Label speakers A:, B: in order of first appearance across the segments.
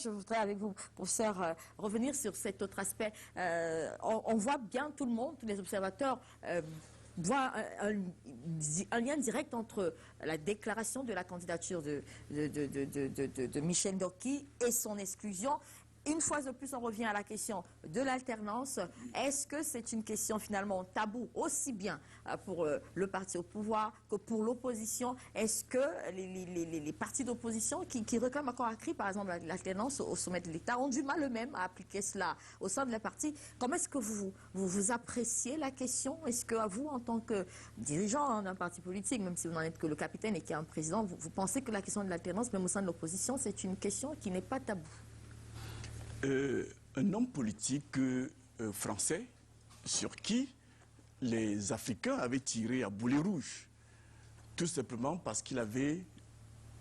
A: je voudrais avec vous, professeur, revenir sur cet autre aspect. On voit bien tout le monde, tous les observateurs, voient un lien direct entre la déclaration de la candidature de Michel Ndoki et son exclusion. Une fois de plus, on revient à la question de l'alternance. Est-ce que c'est une question finalement tabou, aussi bien pour le parti au pouvoir que pour l'opposition? Est-ce que les partis d'opposition qui réclament encore à cri, par exemple, l'alternance au sommet de l'État, ont du mal eux-mêmes à appliquer cela au sein de la partie? Comment est-ce que vous appréciez la question? Est-ce que vous, en tant que dirigeant d'un parti politique, même si vous n'en êtes que le capitaine et qu'il y a un président, vous pensez que la question de l'alternance, même au sein de l'opposition, c'est une question qui n'est pas taboue?
B: Un homme politique français sur qui les Africains avaient tiré à boulet rouge, tout simplement parce qu'il avait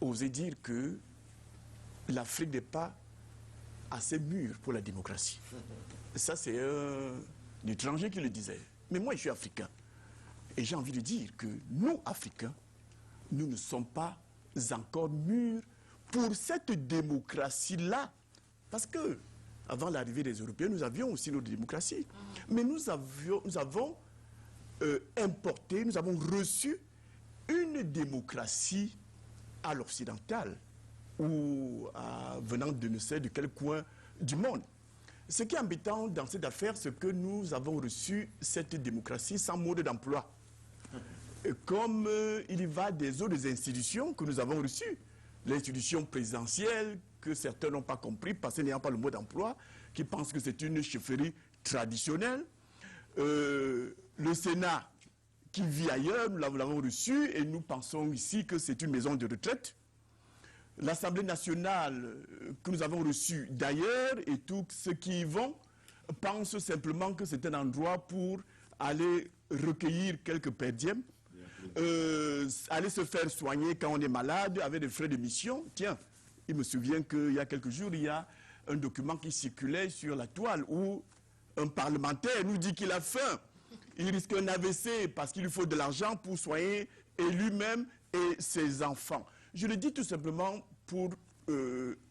B: osé dire que l'Afrique n'est pas assez mûre pour la démocratie. Ça, c'est un étranger qui le disait. Mais moi, je suis africain. Et j'ai envie de dire que nous, Africains, nous ne sommes pas encore mûrs pour cette démocratie-là. Parce que avant l'arrivée des Européens, nous avions aussi notre démocratie. Mais nous avons importé, nous avons reçu une démocratie à l'occidental ou venant de ne sais de quel coin du monde. Ce qui est embêtant dans cette affaire, c'est que nous avons reçu cette démocratie sans mode d'emploi. Comme il y va des autres institutions que nous avons reçues. L'institution présidentielle, que certains n'ont pas compris, parce qu'il n'y a pas le mot d'emploi, qui pensent que c'est une chefferie traditionnelle. Le Sénat, qui vit ailleurs, nous l'avons reçu, et nous pensons ici que c'est une maison de retraite. L'Assemblée nationale, que nous avons reçue d'ailleurs, et tous ceux qui y vont, pensent simplement que c'est un endroit pour aller recueillir quelques perdièmes, aller se faire soigner quand on est malade avec des frais de mission. Tiens, il me souvient qu'il y a quelques jours, il y a un document qui circulait sur la toile où un parlementaire nous dit qu'il a faim. Il risque un AVC parce qu'il lui faut de l'argent pour soigner et lui-même et ses enfants. Je le dis tout simplement pour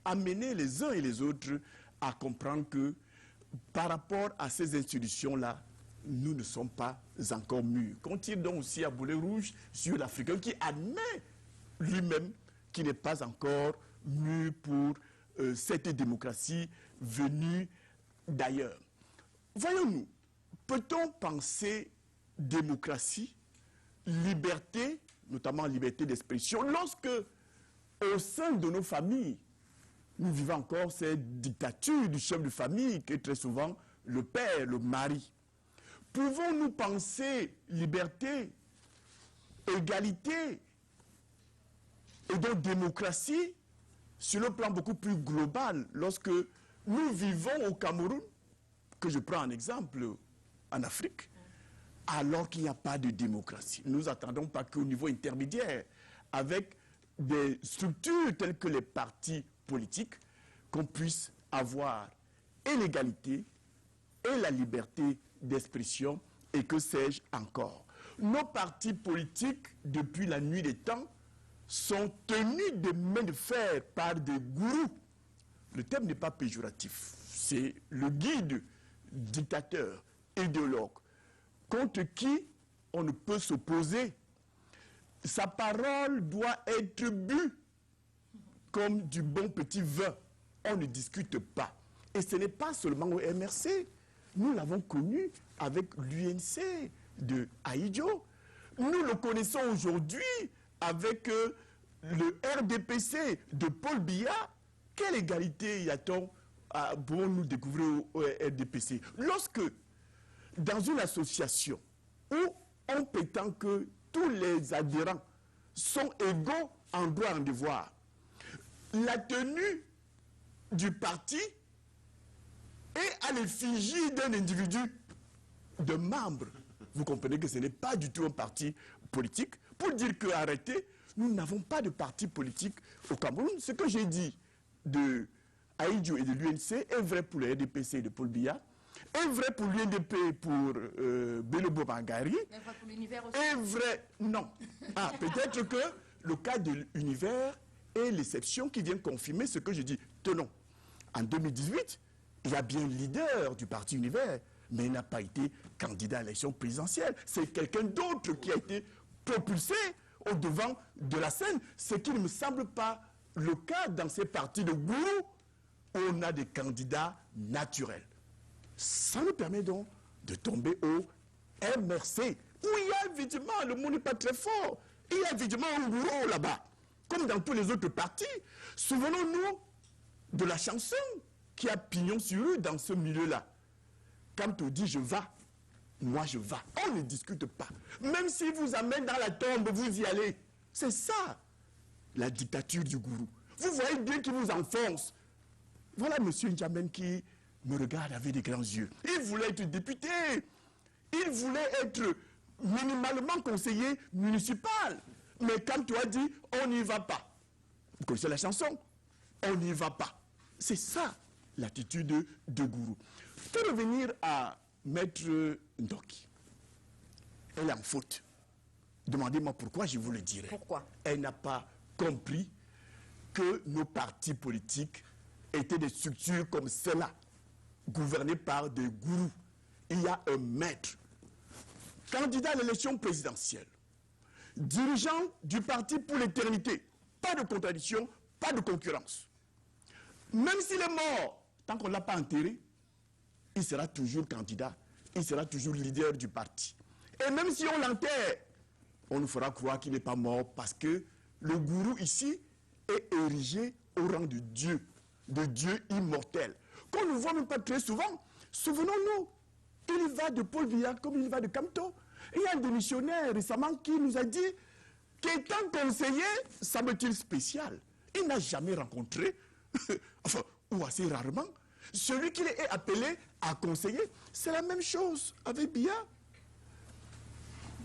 B: amener les uns et les autres à comprendre que par rapport à ces institutions-là, nous ne sommes pas encore mûrs. Qu'on tire donc aussi à boulet rouge sur l'Africain qui admet lui-même qu'il n'est pas encore mûr pour cette démocratie venue d'ailleurs. Voyons-nous, peut-on penser démocratie, liberté, notamment liberté d'expression, lorsque au sein de nos familles, nous vivons encore cette dictature du chef de famille qui est très souvent le père, le mari? Pouvons-nous penser liberté, égalité et donc démocratie sur le plan beaucoup plus global lorsque nous vivons au Cameroun, que je prends un exemple en Afrique, alors qu'il n'y a pas de démocratie? Nous n'attendons pas qu'au niveau intermédiaire, avec des structures telles que les partis politiques, qu'on puisse avoir et l'égalité et la liberté d'expression, et que sais-je encore. Nos partis politiques, depuis la nuit des temps, sont tenus de main de fer par des gourous. Le terme n'est pas péjoratif. C'est le guide dictateur, idéologue, contre qui on ne peut s'opposer. Sa parole doit être bue comme du bon petit vin. On ne discute pas. Et ce n'est pas seulement au MRC. Nous l'avons connu avec l'UNC de Ahidjo. Nous le connaissons aujourd'hui avec le RDPC de Paul Biya. Quelle égalité y a-t-on pour nous découvrir au RDPC? Lorsque, dans une association où on prétend que tous les adhérents sont égaux en droit et en devoir, la tenue du parti est à l'effigie d'un individu, de membre. Vous comprenez que ce n'est pas du tout un parti politique. Pour dire que, arrêtez, nous n'avons pas de parti politique au Cameroun. Ce que j'ai dit de Ahidjo et de l'UNC est vrai pour le RDPC et de Paul Biya, est vrai pour l'UNDP pour Bello Bangari,
A: est vrai pour l'univers aussi.
B: est vrai, non. Ah, peut-être que le cas de l'univers est l'exception qui vient confirmer ce que je dis. Tenons. En 2018, il y a bien le leader du parti Univers, mais il n'a pas été candidat à l'élection présidentielle. C'est quelqu'un d'autre qui a été propulsé au devant de la scène, ce qui ne me semble pas le cas dans ces partis de gourou où on a des candidats naturels. Ça nous permet donc de tomber au MRC, où il y a évidemment, le mot n'est pas très fort, il y a évidemment un gourou là-bas, comme dans tous les autres partis. Souvenons-nous de la chanson qui a pignon sur rue dans ce milieu-là. Quand on dit je vais, moi je vais. On ne discute pas. Même s'il vous amène dans la tombe, vous y allez. C'est ça, la dictature du gourou. Vous voyez bien qu'il vous enfonce. Voilà M. N'Djamène qui me regarde avec des grands yeux. Il voulait être député. Il voulait être minimalement conseiller municipal. Mais quand tu as dit, on n'y va pas. Vous connaissez la chanson? On n'y va pas. C'est ça, l'attitude de gourou. Pour revenir à Maître Ndoki, elle est en faute. Demandez-moi pourquoi, je vous le dirai.
A: Pourquoi?
B: Elle n'a pas compris que nos partis politiques étaient des structures comme celle-là, gouvernées par des gourous. Il y a un maître, candidat à l'élection présidentielle, dirigeant du parti pour l'éternité. Pas de contradiction, pas de concurrence. Même s'il est mort, tant qu'on ne l'a pas enterré, il sera toujours candidat, il sera toujours leader du parti. Et même si on l'enterre, on nous fera croire qu'il n'est pas mort parce que le gourou ici est érigé au rang de Dieu immortel, qu'on ne voit même pas très souvent. Souvenons-nous, il va de Paul Biya comme il va de Kamto. Il y a un démissionnaire récemment qui nous a dit qu'étant conseiller, semble-t-il spécial, il n'a jamais rencontré, enfin, ou assez rarement, celui qui est appelé à conseiller. C'est la même chose avec Biya.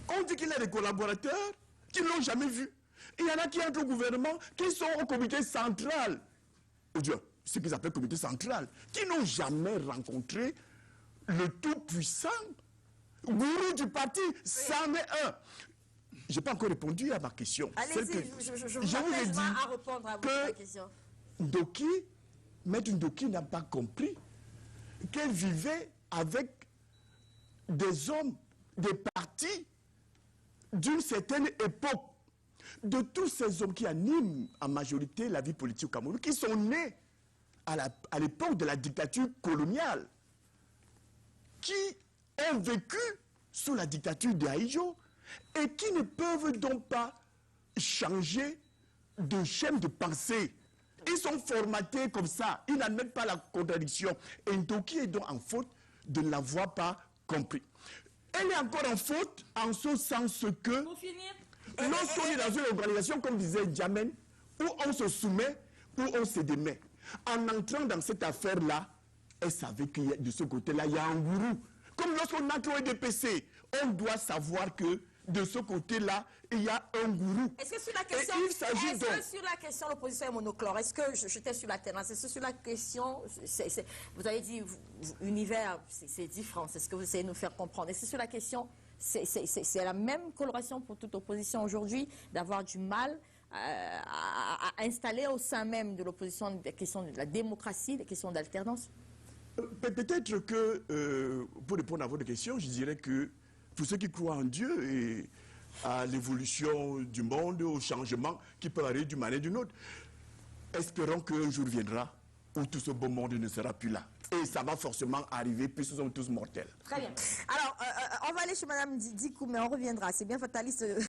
B: On dit qu'il a des collaborateurs qui ne l'ont jamais vu. Il y en a qui entrent au gouvernement, qui sont au comité central, ou bien ce qu'ils appellent comité central, qui n'ont jamais rencontré le tout-puissant gourou du parti, c'en est un. Je n'ai pas encore répondu à ma question.
A: Allez-y, je vous ai dit à répondre à votre question.
B: Ndoki, Maître Ndoki n'a pas compris qu'elle vivait avec des hommes, des partis d'une certaine époque. De tous ces hommes qui animent en majorité la vie politique au Cameroun, qui sont nés à l'époque de la dictature coloniale, qui ont vécu sous la dictature de Ahidjo et qui ne peuvent donc pas changer de chaîne de pensée. Ils sont formatés comme ça, ils n'admettent pas la contradiction. Et Ndoki est donc en faute de ne l'avoir pas compris. Elle est encore en faute en ce sens que lorsqu'on est dans une organisation, comme disait N'Djamène, où on se soumet, où on se démet. En entrant dans cette affaire-là, elle savait que de ce côté-là, il y a un gourou. Comme lorsqu'on entre au EDPC, on doit savoir que de ce côté-là, il y a un gourou.
A: Est-ce que sur la question, l'opposition est monochlore? Est-ce que j'étais sur la terrasse? Est-ce que sur la question, vous avez dit univers, c'est différent, c'est ce que vous essayez de nous faire comprendre. Est-ce que sur la question, c'est la même coloration pour toute opposition aujourd'hui, d'avoir du mal à installer au sein même de l'opposition des questions de la démocratie, des questions d'alternance?
B: Peut-être que, pour répondre à votre question, je dirais que pour ceux qui croient en Dieu et à l'évolution du monde, au changement qui peut arriver d'une manière ou d'une autre, espérons qu'un jour viendra où tout ce beau monde ne sera plus là. Et ça va forcément arriver puisque nous sommes tous mortels.
A: Très bien. Alors, on va aller chez Mme Dikou, mais on reviendra. C'est bien fataliste.